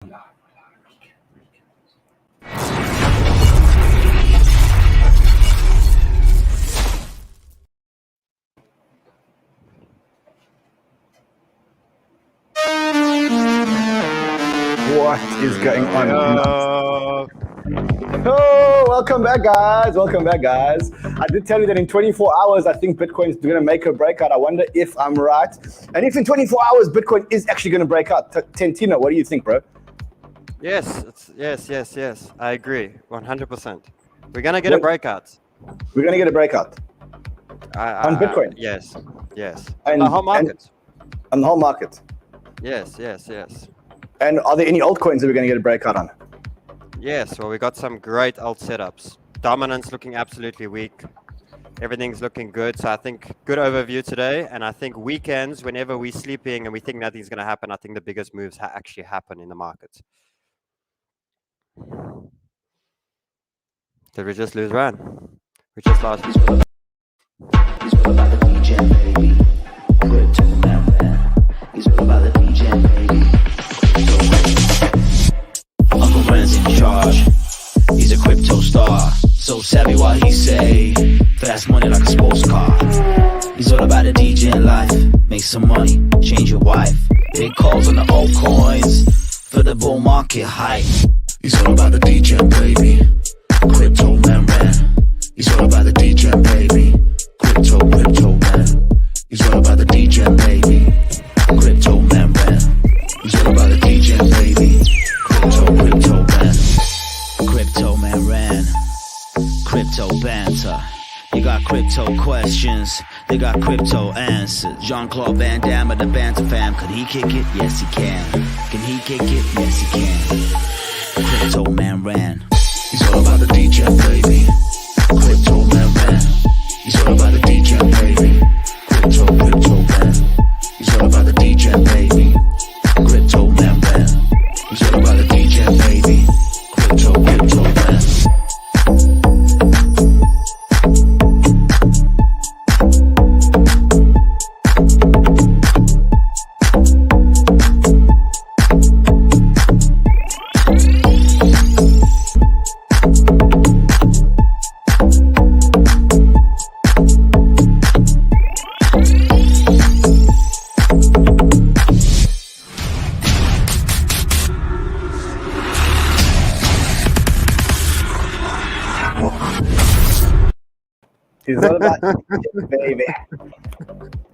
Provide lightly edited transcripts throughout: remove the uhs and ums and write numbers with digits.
What is going on? Oh, welcome back, guys. Welcome back, guys. I did tell you that in 24 hours, I think Bitcoin is going to make a breakout. I wonder if I'm right. And if in 24 hours, Bitcoin is actually going to break out. Tentino, what do you think, bro? Yes. I agree. 100%. We're going to get a breakout. We're going to get a breakout. On Bitcoin? Yes. And the whole market. On the whole market? Yes. And are there any altcoins that we're going to get a breakout on? Yes, well, we got some great alt setups. Dominance looking absolutely weak. Everything's looking good. So I think good overview today. And I think weekends, whenever we're sleeping and we think nothing's going to happen, I think the biggest moves actually happen in the market. Did we just lose Ryan? We just lost. He's all about the Degen, baby. He's all about the Degen, baby. Uncle Ren's in charge. He's a crypto star. So savvy what he say. Fast money like a sports car. He's all about the Degen life. Make some money, change your wife. Big calls on the altcoins for the bull market hype. He's all about the Degen, baby. Crypto man ran. He's all about the Degen, baby. Crypto man. He's all about the Degen, baby. Crypto man ran. He's all about the Degen, baby. Crypto man. Crypto man ran. Crypto banter. You got crypto questions, they got crypto answers. Jean-Claude Van Damme of the Banter fam. Could he kick it? Yes he can. Can he kick it? Yes he can. Crypto man ran. He's all about the Degen, baby. Crypto man ran. He's all about the Degen, baby. Crypto man. He's all about the Degen, baby. Crypto man ran. He's all about the Degen, baby. Crypto man. He's all about baby.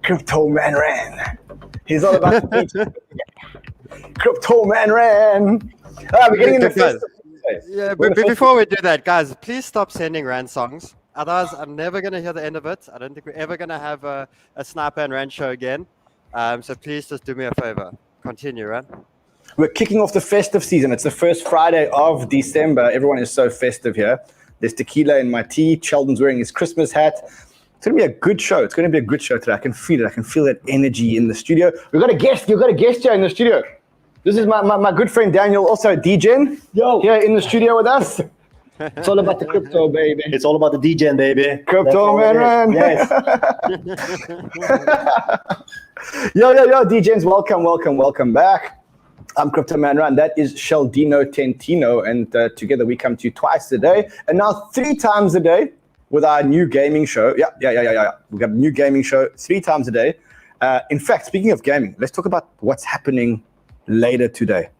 Crypto man ran. He's all about Crypto man ran. We're getting in the first. Yeah, but before we do that, guys, please stop sending Rand songs. Otherwise, I'm never going to hear the end of it. I don't think we're ever going to have a Sniper and Rand show again. So please just do me a favor. Continue, Rand. We're kicking off the festive season. It's the first Friday of December. Everyone is so festive here. There's tequila in my tea. Sheldon's wearing his Christmas hat. It's going to be a good show. It's going to be a good show today. I can feel it. I can feel that energy in the studio. We've got a guest. You've got a guest here in the studio. This is my good friend Daniel, also Degen, here in the studio with us. It's all about the crypto, baby. It's all about the Degen, baby. Crypto man ran. Yes. Yo, Degens, welcome back. I'm Crypto Man Run. That is Sheldino Tentino, and together we come to you twice a day, and now 3 times a day with our new gaming show. Yeah. We got a new gaming show 3 times a day. In fact, speaking of gaming, let's talk about what's happening later today.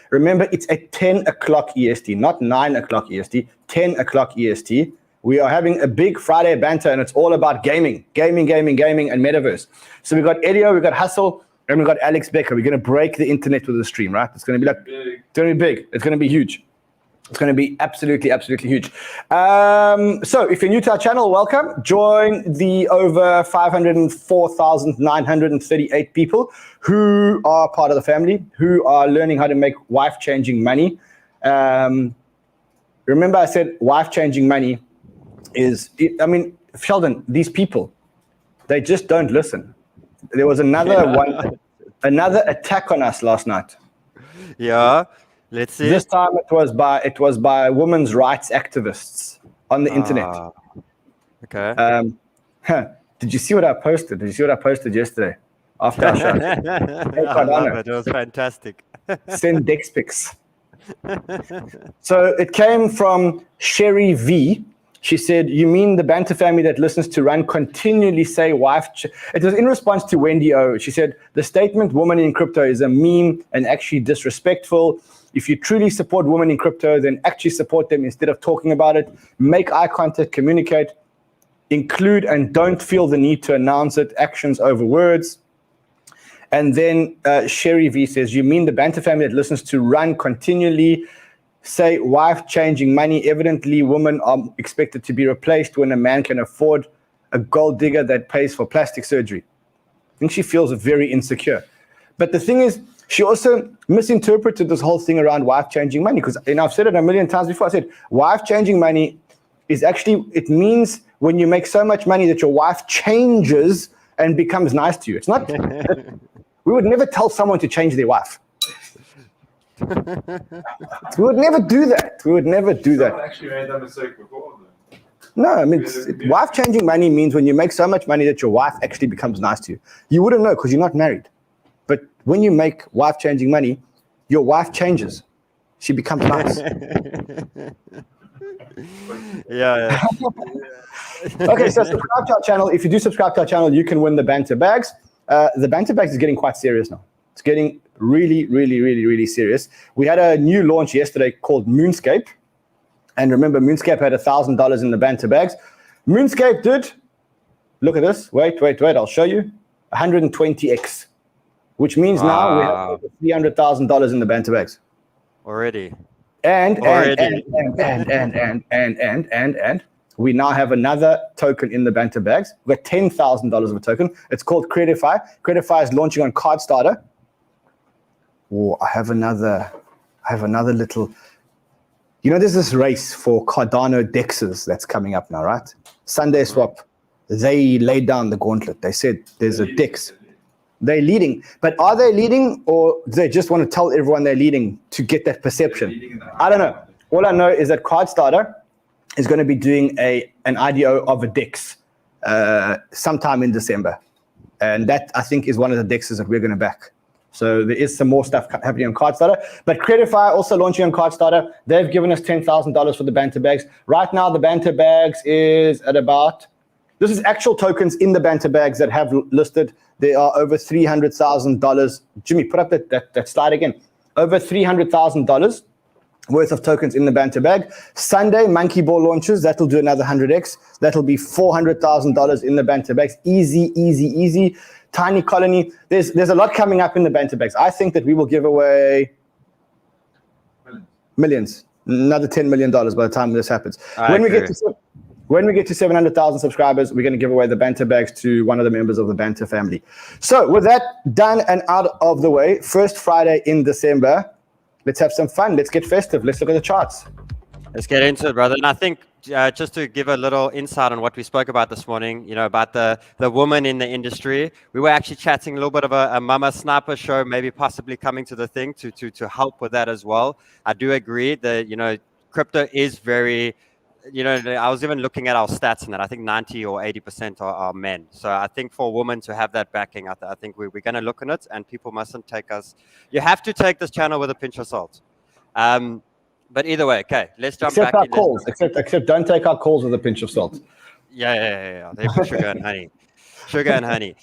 Remember, it's at 10 o'clock EST, not 9 o'clock EST, 10 o'clock EST. We are having a big Friday banter, and it's all about gaming, and metaverse. So we got Edio, we got Hustle, and we got Alex Becker. We're going to break the internet with the stream, right? It's going to be it's going to be big. It's going to be huge. It's going to be absolutely huge. So if you're new to our channel, welcome. Join the over 504,938 people who are part of the family, who are learning how to make wife-changing money. Remember I said wife-changing money is, Sheldon, these people, they just don't listen. There was another attack on us last night. Yeah, let's see. This time it was by women's rights activists on the internet. Okay. Did you see what I posted? Did you see what I posted yesterday after our show. I love it. It was fantastic. Send Dex pics. So it came from Sherry V. She said, you mean the Banter family that listens to Run continually say wife... It was in response to Wendy O. She said, the statement woman in crypto is a meme and actually disrespectful. If you truly support women in crypto, then actually support them instead of talking about it. Make eye contact, communicate, include, and don't feel the need to announce it. Actions over words. And then Sherry V says, you mean the Banter family that listens to Run continually say wife changing money? Evidently, women are expected to be replaced when a man can afford a gold digger that pays for plastic surgery. I think she feels very insecure. But the thing is, she also misinterpreted this whole thing around wife changing money, because I've said it a million times before. I said wife changing money is actually, it means when you make so much money that your wife changes and becomes nice to you. It's not, we would never tell someone to change their wife. We would never do that. We would never do that. I actually made that mistake before. No, I mean, wife changing money means when you make so much money that your wife actually becomes nice to you. You wouldn't know because you're not married. But when you make wife changing money, your wife changes. She becomes nice. Yeah. Okay, so subscribe to our channel. If you do subscribe to our channel, you can win the Banter Bags. The Banter Bags is getting quite serious now. It's getting really, really, really, really serious. We had a new launch yesterday called Moonscape. And remember, Moonscape had $1,000 in the Banter Bags. Moonscape did, look at this. Wait, I'll show you. 120x, which means now we have $300,000 in the Banter Bags. Already. And we now have another token in the Banter Bags. We've got $10,000 of a token. It's called credifi. Credifi is launching on Cardstarter. Oh, I have another little, there's this race for Cardano dexes that's coming up now, right? Sunday Swap, they laid down the gauntlet. They said there's a dex. They're leading. But are they leading, or do they just want to tell everyone they're leading to get that perception? I don't know. All I know is that Cardstarter is going to be doing an IDO of a DEX sometime in December. And that, I think, is one of the DEXs that we're going to back. So there is some more stuff happening on Cardstarter. But credifi also launching on Cardstarter. They've given us $10,000 for the Banter Bags. Right now, the Banter Bags is at about, this is actual tokens in the Banter Bags that have listed. There are over $300,000. Jimmy, put up that slide again. Over $300,000 worth of tokens in the Banter Bag. Sunday, MonkeyBall launches. That'll do another 100x. That'll be $400,000 in the Banter Bags. Easy. Tiny colony. There's a lot coming up in the Banter Bags. I think that we will give away millions. Another $10 million by the time this happens. When we get to 700,000 subscribers, we're going to give away the Banter Bags to one of the members of the Banter family. So with that done and out of the way, first Friday in December, let's have some fun. Let's get festive. Let's look at the charts. Let's get into it, brother. And I think just to give a little insight on what we spoke about this morning, about the woman in the industry, we were actually chatting a little bit of a Mama Sniper show, maybe possibly coming to the thing to help with that as well. I do agree that, crypto is very, I was even looking at our stats and that I think 90 or 80% are men. So I think for a woman to have that backing, I think we're going to look at it, and people mustn't take us. You have to take this channel with a pinch of salt. But either way, okay, let's jump back. Except our calls. Except don't take our calls with a pinch of salt. Yeah. They put sugar and honey. Sugar and honey.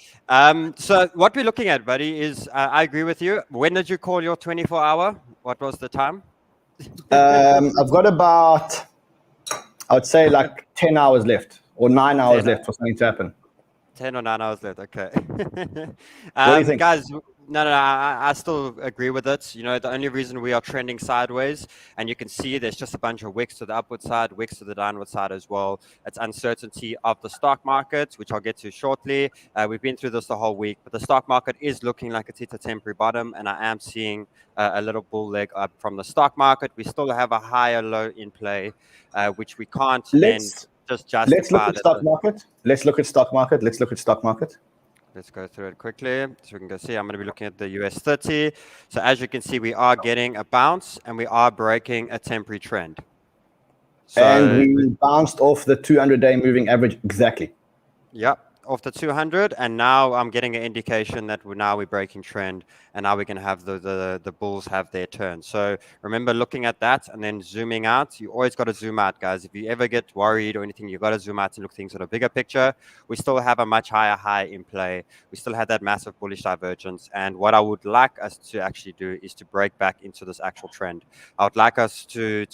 So what we're looking at, buddy, is I agree with you. When did you call your 24-hour? What was the time? I've got about, I would say like 10 hours left or 9 hours left for something to happen. 10 or 9 hours left, okay. What do you think? Guys, no, I still agree with it. The only reason we are trending sideways, and you can see there's just a bunch of wicks to the upward side, wicks to the downward side as well. It's uncertainty of the stock market, which I'll get to shortly. We've been through this the whole week, but the stock market is looking like it's hit a temporary bottom, and I am seeing a little bull leg up from the stock market. We still have a higher low in play, which we can't just justify. Let's look at stock market. Let's look at stock market. Let's go through it quickly so we can go see. I'm going to be looking at the US 30. So as you can see, we are getting a bounce and we are breaking a temporary trend. So, and we bounced off the 200-day moving average exactly. Yep. off the 200, and now I'm getting an indication that we're breaking trend, and now we're going to have the bulls have their turn. So remember looking at that and then zooming out. You always got to zoom out, guys. If you ever get worried or anything, you got to zoom out and look things at a bigger picture. We still have a much higher high in play. We still had that massive bullish divergence, and what I would like us to actually do is to break back into this actual trend. I would like us to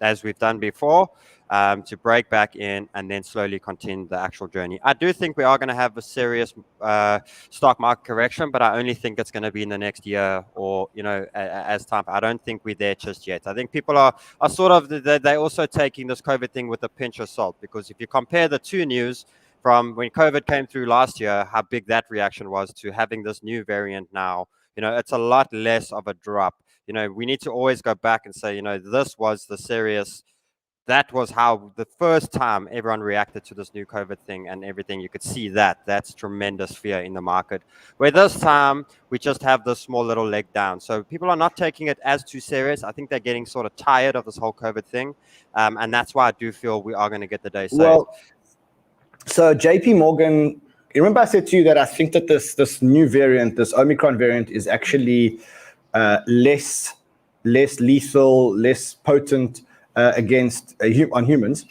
as we've done before, to break back in and then slowly continue the actual journey. I do think we are going to have a serious stock market correction, but I only think it's going to be in the next year or, as time. I don't think we're there just yet. I think people are sort of, they're also taking this COVID thing with a pinch of salt, because if you compare the two news from when COVID came through last year, how big that reaction was to having this new variant now, it's a lot less of a drop. We need to always go back and say, this was the serious. That was how the first time everyone reacted to this new COVID thing and everything. You could see that's tremendous fear in the market. Where this time we just have this small little leg down. So people are not taking it as too serious. I think they're getting sort of tired of this whole COVID thing. And that's why I do feel we are going to get the day saved. Well, so JP Morgan, you remember I said to you that I think that this new variant, this Omicron variant, is actually less lethal, less potent against on humans.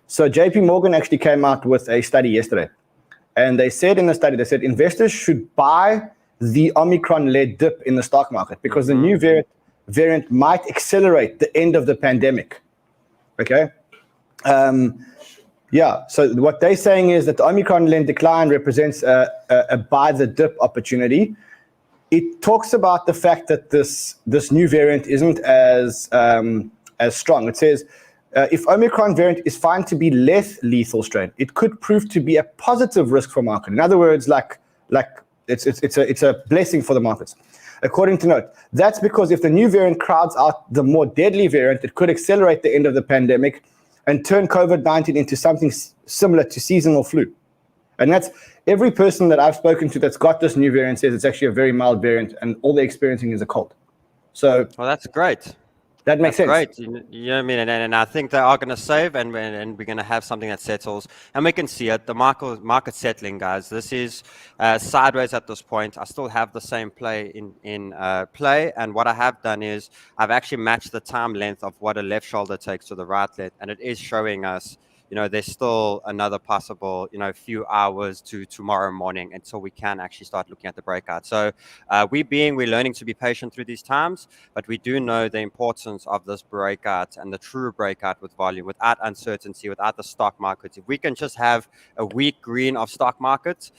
So JP Morgan actually came out with a study yesterday, and they said in the study, they said investors should buy the Omicron-led dip in the stock market because the new variant might accelerate the end of the pandemic. Okay. So what they're saying is that the Omicron-led decline represents a buy the dip opportunity. It talks about the fact that this new variant isn't as strong. It says, if Omicron variant is found to be less lethal strain, it could prove to be a positive risk for market. In other words, like it's a blessing for the markets. According to note, that's because if the new variant crowds out the more deadly variant, it could accelerate the end of the pandemic and turn COVID-19 into something similar to seasonal flu. And that's every person that I've spoken to that's got this new variant says it's actually a very mild variant and all they're experiencing is a cold. So, well, that's great. That makes sense. Great. You know what I mean? And I think they are going to save, and we're going to have something that settles. And we can see it. The market settling, guys. This is sideways at this point. I still have the same play in play. And what I have done is I've actually matched the time length of what a left shoulder takes to the right leg. And it is showing us, there's still another possible, few hours to tomorrow morning until we can actually start looking at the breakout. So we're learning to be patient through these times, but we do know the importance of this breakout and the true breakout with volume, without uncertainty, without the stock markets. If we can just have a week green of stock markets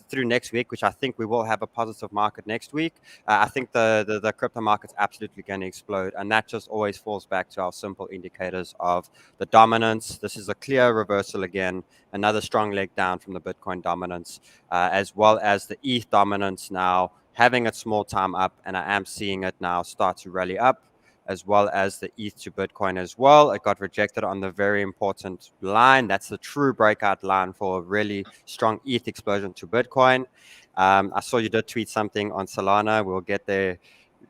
through next week, which I think we will have a positive market next week, I think the crypto market's absolutely going to explode. And that just always falls back to our simple indicators of the dominance. This is a clear reversal again, another strong leg down from the Bitcoin dominance, as well as the ETH dominance now having a small time up, and I am seeing it now start to rally up, as well as the ETH to Bitcoin as well. It got rejected on the very important line. That's the true breakout line for a really strong ETH explosion to Bitcoin. I saw you did tweet something on Solana. We'll get there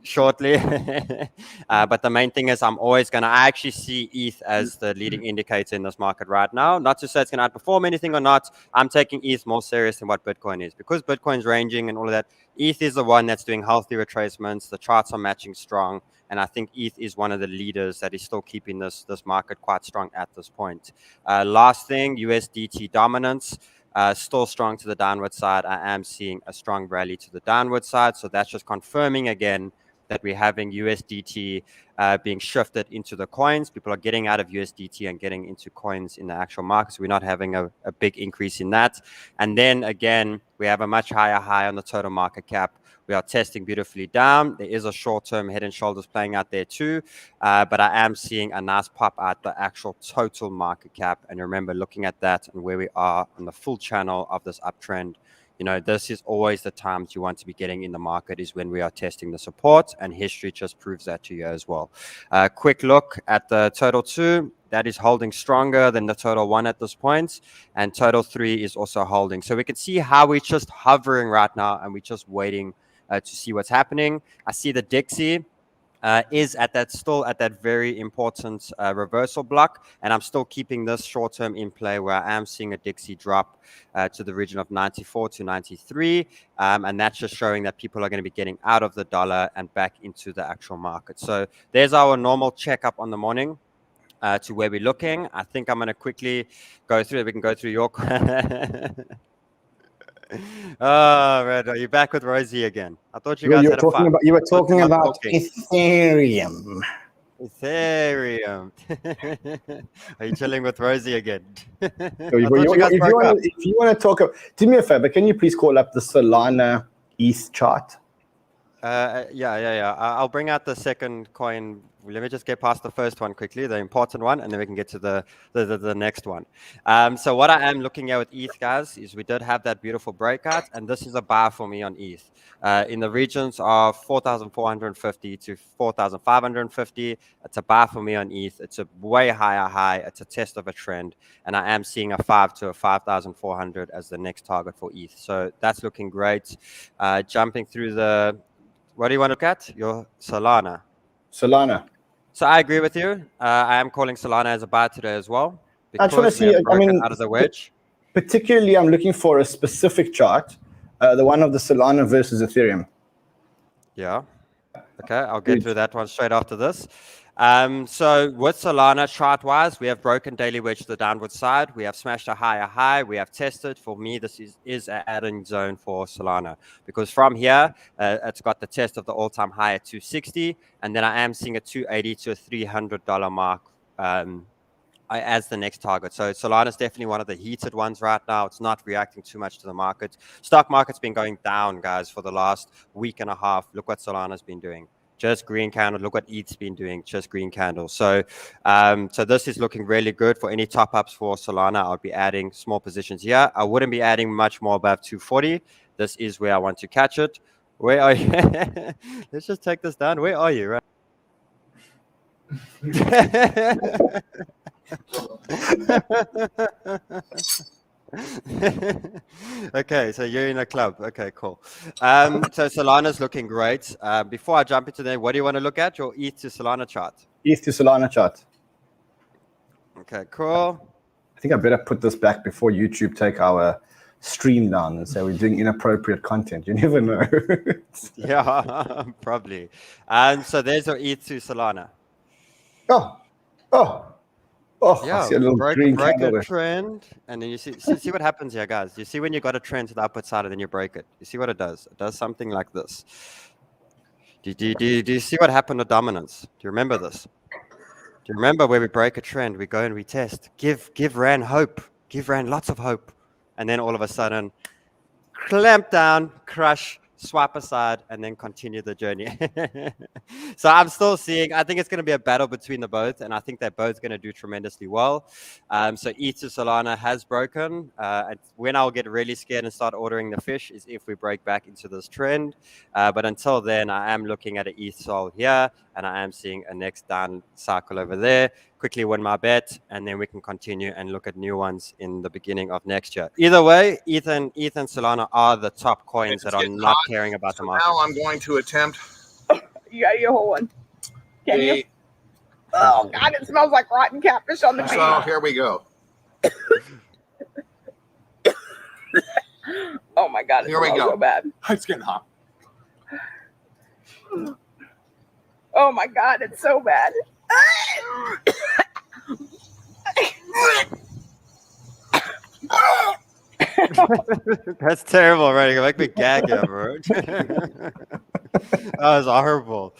shortly. But the main thing is I actually see ETH as the leading indicator in this market right now. Not to say it's going to outperform anything or not. I'm taking ETH more serious than what Bitcoin is, because Bitcoin's ranging and all of that. ETH is the one that's doing healthy retracements. The charts are matching strong. And I think ETH is one of the leaders that is still keeping this market quite strong at this point. Last thing, USDT dominance. Still strong to the downward side. I am seeing a strong rally to the downward side. So that's just confirming again that we're having USDT being shifted into the coins. People are getting out of USDT and getting into coins in the actual market. So we're not having a big increase in that. And then again, we have a much higher high on the total market cap. We are testing beautifully down. There is a short-term head and shoulders playing out there too. But I am seeing a nice pop out the actual total market cap. And remember, looking at that and where we are on the full channel of this uptrend, this is always the times you want to be getting in the market, is when we are testing the support, and history just proves that to you as well. Quick look at the total 2. That is holding stronger than the total 1 at this point, and total 3 is also holding. So we can see how we're just hovering right now, and we're just waiting to see what's happening. I see the Dixie is still at that very important reversal block, and I'm still keeping this short term in play where I am seeing a Dixie drop to the region of 94 to 93, and that's just showing that people are going to be getting out of the dollar and back into the actual market. So there's our normal checkup on the morning to where we're looking. I think I'm going to quickly go through it. We can go through your Oh, Red, are you back with Rosie again? I thought you guys had a fun. You were talking about Ethereum. Ethereum. Are you chilling with Rosie again? If you want to talk, do me a favor. Can you please call up the Solana ETH chart? Yeah. I'll bring out the second coin. Let me just get past the first one quickly, the important one, and then we can get to the next one. So what I am looking at with ETH, guys, is we did have that beautiful breakout, and this is a buy for me on ETH. In the regions of 4,450 to 4,550, it's a buy for me on ETH. It's a way higher high. It's a test of a trend, and I am seeing a 5 to a 5,400 as the next target for ETH. So that's looking great. Jumping through what do you want to look at? Your Solana. So I agree with you. I am calling Solana as a buy today as well. I just want to see, out of the wedge. Particularly, I'm looking for a specific chart, the one of the Solana versus Ethereum. Yeah. Okay, I'll get through that one straight after this. So with Solana chart-wise, we have broken daily wedge to the downward side. We have smashed a higher high. We have tested. For me, this is an add-in zone for Solana because from here, it's got the test of the all-time high at 260, and then I am seeing a 280 to a $300 mark as the next target. So Solana is definitely one of the heated ones right now. It's not reacting too much to the market. Stock market's been going down, guys, for the last week and a half. Look what Solana's been doing. Just green candle. Look what ETH's been doing. Just green candle. So this is looking really good for any top ups for Solana. I'll be adding small positions here. I wouldn't be adding much more above 240. This is where I want to catch it. Where are you? Let's just take this down. Where are you? Right? Okay, so you're in a club. Okay, cool. So Solana's looking great. Before I jump into that, what do you want to look at? Your ETH to Solana chart. ETH to Solana chart. Okay, cool. I think I better put this back before YouTube take our stream down and say we're doing inappropriate content. You never know. Yeah, probably. So there's your ETH to Solana. Yeah, I see a little green candle trend, and then you see what happens here, guys. You see when you got a trend to the upward side, and then you break it. You see what it does? It does something like this. Do you see what happened to dominance? Do you remember this? Do you remember where we break a trend, we go and we test, give Rand hope, give Rand lots of hope, and then all of a sudden, clamp down, crush, swap aside, and then continue the journey. So I'm still seeing, I think it's going to be a battle between the both, and I think they're both going to do tremendously well. So ETH to Solana has broken. And when I'll get really scared and start ordering the fish is if we break back into this trend. But until then, I am looking at an ETH Sol here, and I am seeing a next down cycle over there. Quickly win my bet, and then we can continue and look at new ones in the beginning of next year. Either way, ETH and Solana are the top coins that are not caring about the market. Now I'm going to attempt. You got your whole one. Can you? Oh, God, it smells like rotten catfish on the beach. So here we go. Oh, my God, it Here we smells go. so bad. It's getting hot. Oh, my God, it's so bad. That's terrible, right? You make me gag here, bro. That was horrible.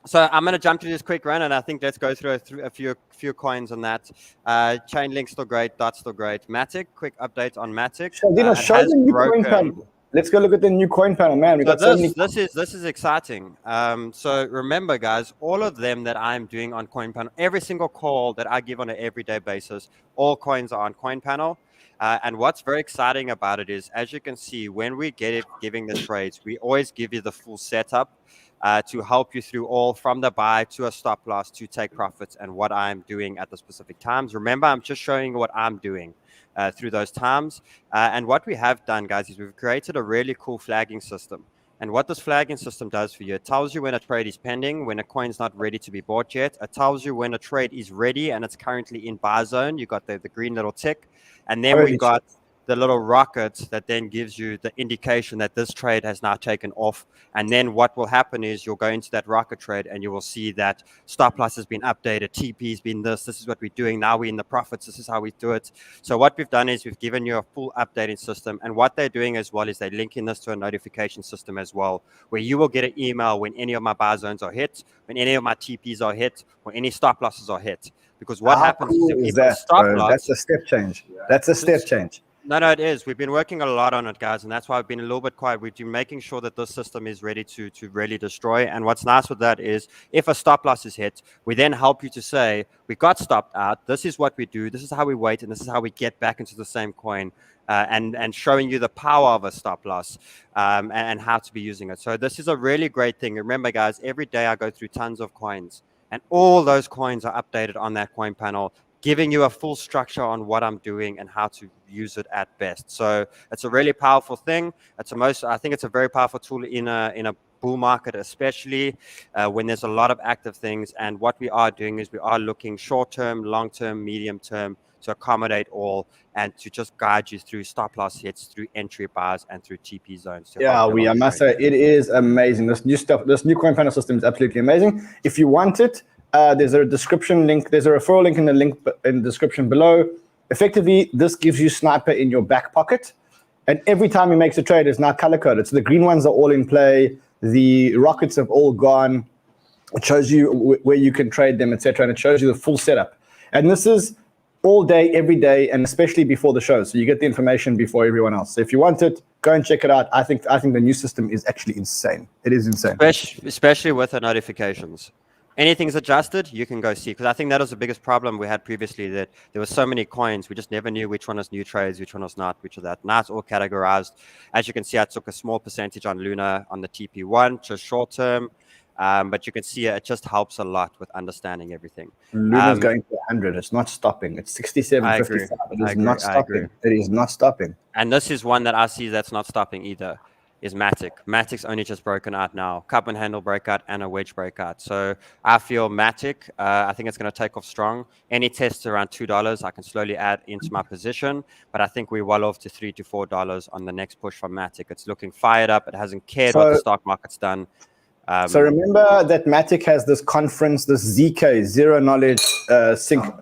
So I'm going to jump to this quick run, and I think let's go through a few coins on that. Chainlink still great, DOT still great. MATIC, quick update on MATIC. Show the new coin panel. Let's go look at the new coin panel, man. We got this is exciting. So remember, guys, all of them that I'm doing on CoinPanel, every single call that I give on an everyday basis, all coins are on CoinPanel. And what's very exciting about it is, as you can see, when we giving the trades, we always give you the full setup to help you through all from the buy to a stop loss to take profits and what I'm doing at the specific times. Remember, I'm just showing you what I'm doing through those times. And what we have done, guys, is we've created a really cool flagging system. And what this flagging system does for you, it tells you when a trade is pending, when a coin's not ready to be bought yet. It tells you when a trade is ready and it's currently in buy zone. You got the green little tick. And then we got the little rocket that then gives you the indication that this trade has now taken off. And then what will happen is you'll go into that rocket trade and you will see that stop loss has been updated, TP has been this is what we're doing. Now we're in the profits. This is how we do it. So what we've done is we've given you a full updating system. And what they're doing as well is they're linking this to a notification system as well, where you will get an email when any of my buy zones are hit, when any of my TPs are hit, or any stop losses are hit. Because what happens is if stop loss, that's a step change. That's a step change. No, it is. We've been working a lot on it, guys, and that's why I've been a little bit quiet. We've been making sure that this system is ready to really destroy. And what's nice with that is if a stop loss is hit, we then help you to say, we got stopped out. This is what we do. This is how we wait, and this is how we get back into the same coin. And showing you the power of a stop loss and how to be using it. So this is a really great thing. Remember, guys, every day I go through tons of coins, and all those coins are updated on that CoinPanel, giving you a full structure on what I'm doing and how to use it at best. So it's a really powerful thing. I think it's a very powerful tool in a bull market, especially when there's a lot of active things. And what we are doing is we are looking short-term, long-term, medium-term to accommodate all and to just guide you through stop loss hits, through entry bars, and through TP zones. Yeah, I must say it is amazing. This new CoinPanel system is absolutely amazing. If you want it, there's a description link. There's a referral link in the description below. Effectively, this gives you Sniper in your back pocket. And every time he makes a trade, it's now color-coded. So the green ones are all in play. The rockets have all gone. It shows you where you can trade them, etc. And it shows you the full setup. And this is all day, every day, and especially before the show. So you get the information before everyone else. So if you want it, go and check it out. I think the new system is actually insane. It is insane. Especially with the notifications. Anything's adjusted, you can go see. Because I think that was the biggest problem we had previously, that there were so many coins, we just never knew which one was new trades, which one was not, which was that. Now it's all categorized. As you can see, I took a small percentage on Luna on the TP1, just short term. But you can see it just helps a lot with understanding everything. Luna's going to 100. It's not stopping. It's 67.55. It is not stopping. It is not stopping. And this is one that I see that's not stopping either, is MATIC. MATIC's only just broken out now. Cup and handle breakout and a wedge breakout. So I feel MATIC, I think it's going to take off strong. Any tests around $2, I can slowly add into my position. But I think we're well off to $3 to $4 on the next push from MATIC. It's looking fired up. It hasn't cared what the stock market's done. So remember that MATIC has this conference, this ZK, Zero Knowledge Summit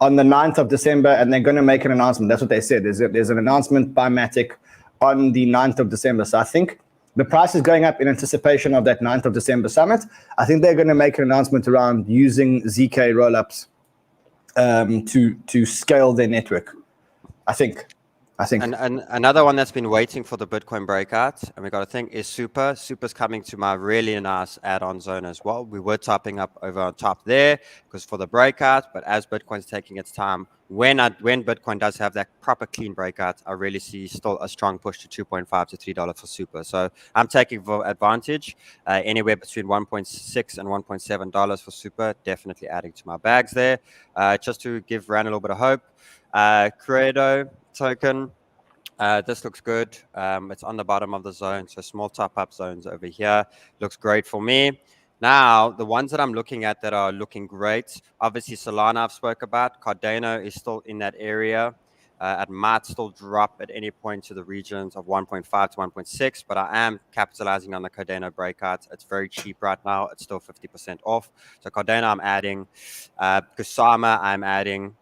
on the 9th of December, and they're going to make an announcement. That's what they said. There's an announcement by MATIC on the 9th of December. So I think the price is going up in anticipation of that 9th of December summit. I think they're going to make an announcement around using ZK rollups to scale their network. I think. And another one that's been waiting for the Bitcoin breakout, and we got to think, is Super. Super's coming to my really nice add-on zone as well. We were topping up over on top there because for the breakout, but as Bitcoin's taking its time, when Bitcoin does have that proper clean breakout, I really see still a strong push to $2.5 to $3 for Super. So I'm taking advantage anywhere between $1.6 and $1.7 for Super. Definitely adding to my bags there, just to give Rand a little bit of hope. Qredo token, this looks good. It's on the bottom of the zone, so small top-up zones over here. Looks great for me. Now, the ones that I'm looking at that are looking great, obviously Solana I've spoke about. Cardano is still in that area. It might still drop at any point to the regions of 1.5 to 1.6, but I am capitalizing on the Cardano breakout. It's very cheap right now. It's still 50% off. So Cardano I'm adding. Kusama I'm adding.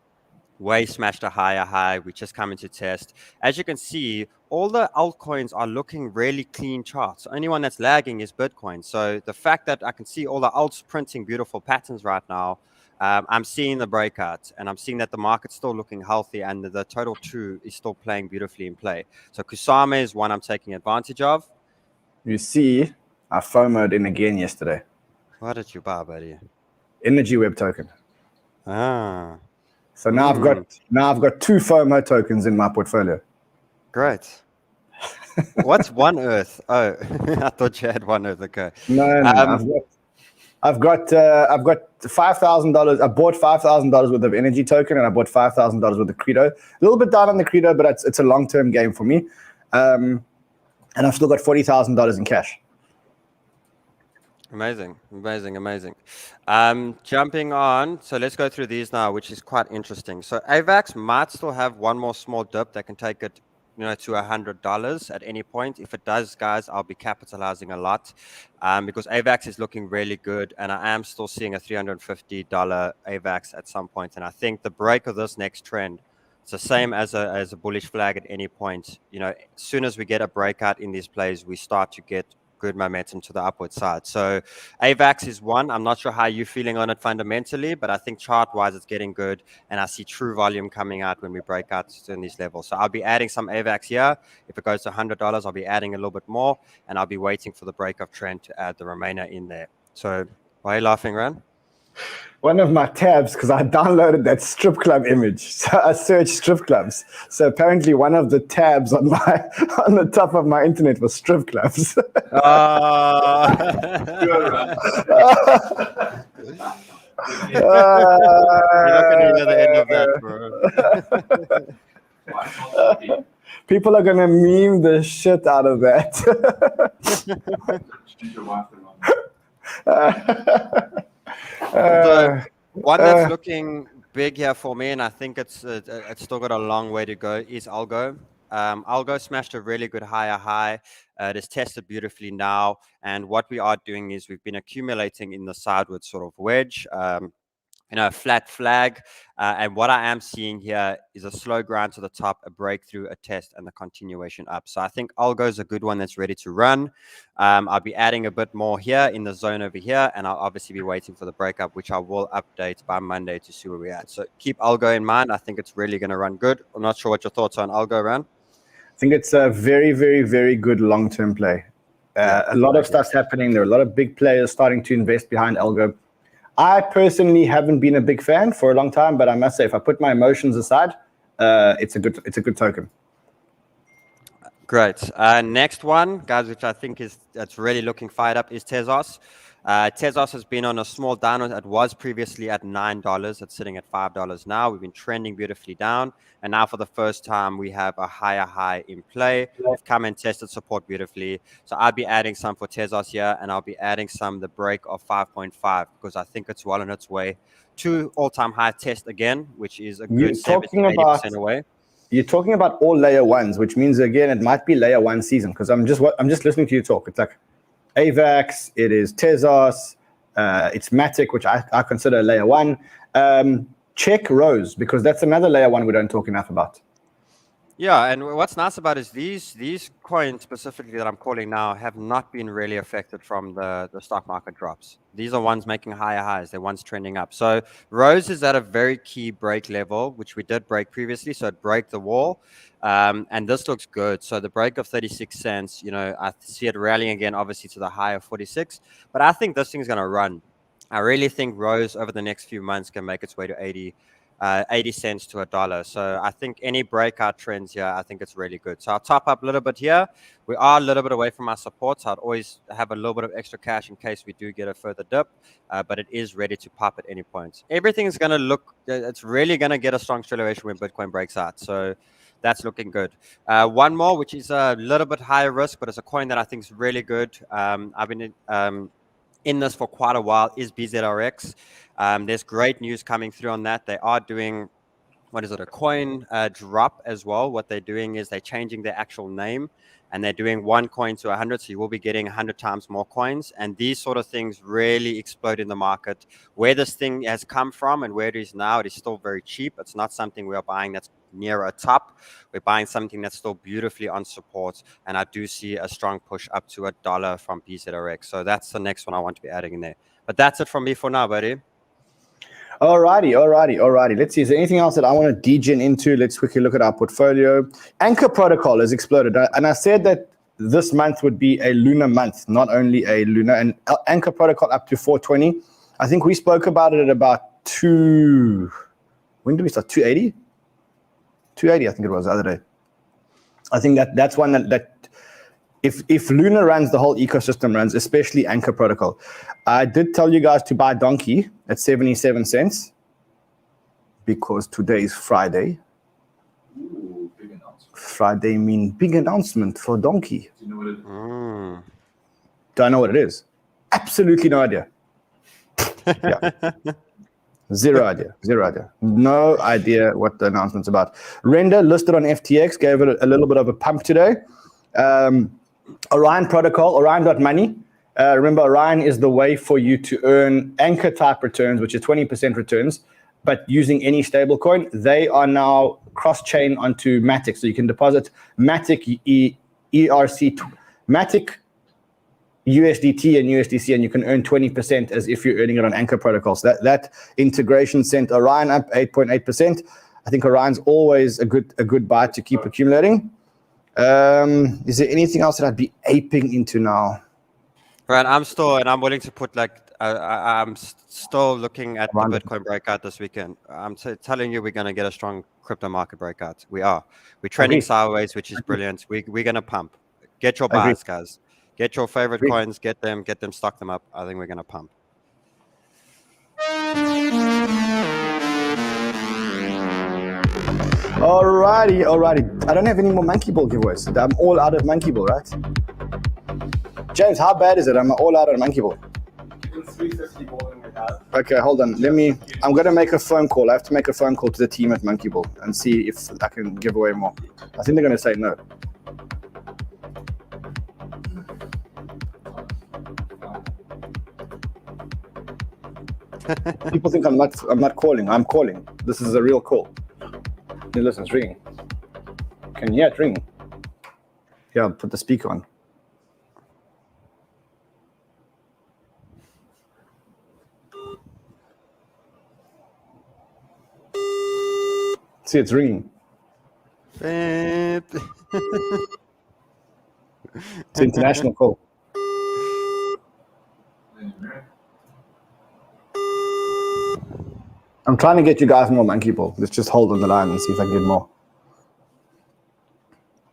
Way smashed a higher high. We just come into test. As you can see, all the altcoins are looking really clean charts. The only one that's lagging is Bitcoin. So the fact that I can see all the alts printing beautiful patterns right now, I'm seeing the breakout, and I'm seeing that the market's still looking healthy, and the total 2 is still playing beautifully in play. So Kusama is one I'm taking advantage of. You see, I FOMO'd in again yesterday. What did you buy, buddy? Energy Web token. Ah. So now I've got 2 FOMO tokens in my portfolio. Great. What's One Earth? Oh, I thought you had One Earth. Okay. No. I've got $5,000. I bought $5,000 worth of energy token, and I bought $5,000 worth of Qredo. A little bit down on the Qredo, but it's a long-term game for me. And and I've still got $40,000 in cash. Amazing. Jumping on, so let's go through these now, which is quite interesting. So AVAX might still have one more small dip that can take it, to $100 at any point. If it does, guys, I'll be capitalizing a lot because AVAX is looking really good, and I am still seeing a $350 AVAX at some point. And I think the break of this next trend, it's the same as a bullish flag at any point. As soon as we get a breakout in these plays, we start to get good momentum to the upward side. So AVAX is one. I'm not sure how you're feeling on it fundamentally, but I think chart-wise it's getting good, and I see true volume coming out when we break out in these levels. So I'll be adding some AVAX here. If it goes to $100, I'll be adding a little bit more, and I'll be waiting for the break of trend to add the remainder in there. So why are you laughing, Ran? One of my tabs, because I downloaded that strip club image, so I searched strip clubs. So apparently one of the tabs on the top of my internet was strip clubs. You're not going to hear the end of that, bro. People are going to meme the shit out of that. One that's looking big here for me, and I think it's still got a long way to go, is Algo. Algo smashed a really good higher high. It is tested beautifully now, and what we are doing is we've been accumulating in the sideward sort of wedge, flat flag, and what I am seeing here is a slow grind to the top, a breakthrough, a test, and the continuation up. So I think Algo is a good one that's ready to run. I'll be adding a bit more here in the zone over here, and I'll obviously be waiting for the breakup, which I will update by Monday to see where we're at. So keep Algo in mind. I think it's really going to run good. I'm not sure what your thoughts are on Algo, Ran. I think it's a very, very, very good long-term play. A lot of stuff's happening. There are a lot of big players starting to invest behind Algo. I personally haven't been a big fan for a long time, but I must say, if I put my emotions aside, it's a good token. Great. Next one, guys, which I think that's really looking fired up, is Tezos. Tezos has been on a small downward. It was previously at $9. It's sitting at $5 now. We've been trending beautifully down, and now for the first time we have a higher high in play. We've come and tested support beautifully. So I'll be adding some for Tezos here, and I'll be adding some the break of 5.5 because I think it's well on its way to all-time high test again, which is a good 70-80% away. You're talking about all layer ones, which means again it might be layer one season because I'm just listening to you talk. It's like AVAX, it is Tezos, it's MATIC, which I consider layer one. Check Rose, because that's another layer one we don't talk enough about. Yeah, and what's nice about it is these coins specifically that I'm calling now have not been really affected from the stock market drops. These are ones making higher highs. They're ones trending up. So Rose is at a very key break level, which we did break previously. So it broke the wall. And this looks good. So the break of 36 cents, I see it rallying again, obviously to the high of 46. But I think this thing's going to run. I really think Rose over the next few months can make its way to 80 cents to $1. So I think any breakout trends here, I think it's really good. So I'll top up a little bit here. We are a little bit away from our support, so I'd always have a little bit of extra cash in case we do get a further dip, but it is ready to pop at any point. Everything is going to look, it's really going to get a strong acceleration when Bitcoin breaks out. So that's looking good. One more, which is a little bit higher risk, but it's a coin that I think is really good. I've been in this for quite a while, is BZRX. There's great news coming through on that. They are doing, a coin drop as well. What they're doing is they're changing their actual name, and they're doing 1 coin to 100. So you will be getting 100 times more coins. And these sort of things really explode in the market. Where this thing has come from and where it is now, it is still very cheap. It's not something we are buying that's near a top. We're buying something that's still beautifully on support. And I do see a strong push up to $1 from BZRX. So that's the next one I want to be adding in there. But that's it from me for now, buddy. Alrighty. Let's see. Is there anything else that I want to degen into? Let's quickly look at our portfolio. Anchor Protocol has exploded. And I said that this month would be a lunar month, not only a lunar. And Anchor Protocol up to 420. I think we spoke about it at about when did we start? 280? 280, I think it was the other day. I think that's one that if Luna runs, the whole ecosystem runs, especially Anchor Protocol. I did tell you guys to buy Donkey at 77 cents because today is Friday. Ooh, big announcement. Friday mean big announcement for Donkey. Do you know what it is? Don't know what it is. Absolutely no idea. Yeah. Zero idea. No idea what the announcement's about. Render listed on FTX, gave it a little bit of a pump today. Orion protocol, Orion.Money. Remember, Orion is the way for you to earn anchor type returns, which is 20% returns, but using any stable coin. They are now cross-chain onto MATIC. So you can deposit MATIC, MATIC, USDT and USDC, and you can earn 20% as if you're earning it on Anchor protocols. That integration sent Orion up 8.8%. I think Orion's always a good buy to keep accumulating. Is there anything else that I'd be aping into now? Right, I'm willing to put I'm still looking at the Bitcoin breakout this weekend. I'm telling you, we're going to get a strong crypto market breakout. We're trending sideways, which is brilliant. We're going to pump. Get your buys, guys. Get your favorite coins, get them, stock them up. I think we're going to pump. Alrighty. I don't have any more MonkeyBall giveaways. I'm all out of MonkeyBall, right? James, how bad is it? I'm all out of MonkeyBall. Keep 350 ball in your hat. Okay, hold on. I'm going to make a phone call. I have to make a phone call to the team at MonkeyBall and see if I can give away more. I think they're going to say no. People think I'm not calling. I'm calling. This is a real call. Hey, listen, it's ringing. Can you hear it ringing? Yeah, I'll put the speaker on. See, it's ringing. It's an international call. I'm trying to get you guys more MonkeyBall. Let's just hold on the line and see if I can get more.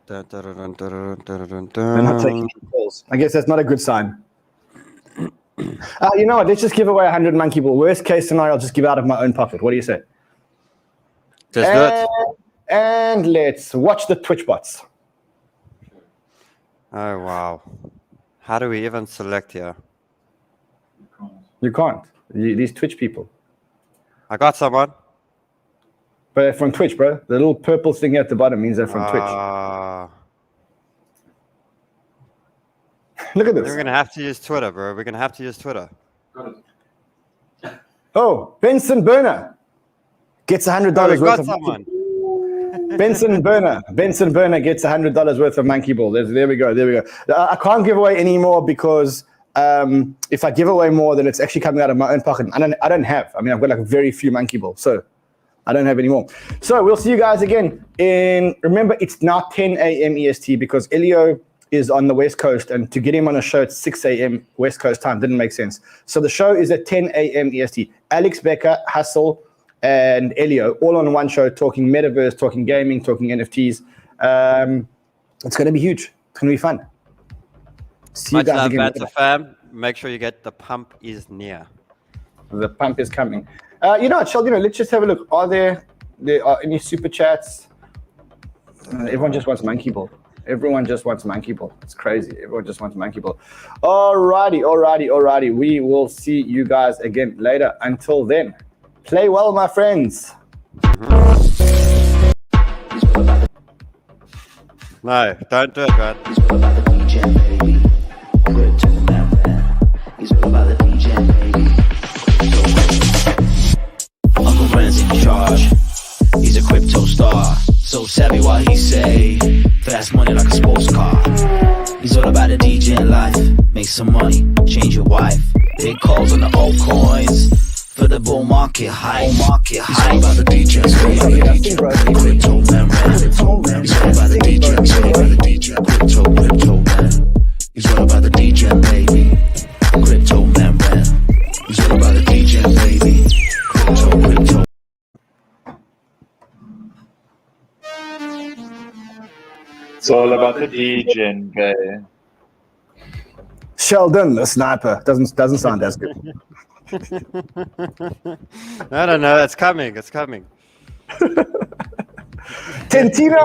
They're not taking calls. I guess that's not a good sign. You know what? Let's just give away 100 MonkeyBall. Worst case scenario, I'll just give out of my own pocket. What do you say? Just do it. And let's watch the Twitch bots. Oh, wow. How do we even select here? You can't. These Twitch people. I got someone. But they're from Twitch, bro. The little purple thing here at the bottom means they're from Twitch. Look at this. We're going to have to use Twitter, bro. We're going to have to use Twitter. Oh, Benson Burner gets $100 worth of someone. Benson Burner gets $100 worth of MonkeyBall. There we go. I can't give away any more because if I give away more, then it's actually coming out of my own pocket. I don't have. I mean, I've got like very few MonkeyBall, so I don't have any more. So we'll see you guys again remember, it's now 10 a.m. EST because Elio is on the West Coast, and to get him on a show at 6 a.m. West Coast time didn't make sense. So the show is at 10 a.m. EST. Alex Becker, Hustle, and Elio all on one show, talking metaverse, talking gaming, talking NFTs. It's going to be huge. It's going to be fun. See you guys again. Banter fam. Make sure you get the pump is near. The pump is coming. You know what, Sheldon, let's just have a look. Are there any super chats? Everyone just wants MonkeyBall. It's crazy. Everyone just wants MonkeyBall. Alrighty. We will see you guys again later. Until then, play well, my friends. No, don't do it, man. Uncle Ren's in charge. He's a crypto star. So savvy what he say. Fast money like a sports car. He's all about the Degen life. Make some money, change your wife. Big calls on the altcoins. For the bull market high. He's all about the Degen. Crypto man. He's all about the Degen. Crypto man. He's all about the Degen, baby. Crypto man. He's all about the Degen, baby. Crypto. It's all about the Degen, guy. Sheldon, the sniper. Doesn't sound as good. I don't know. It's coming. Tentino.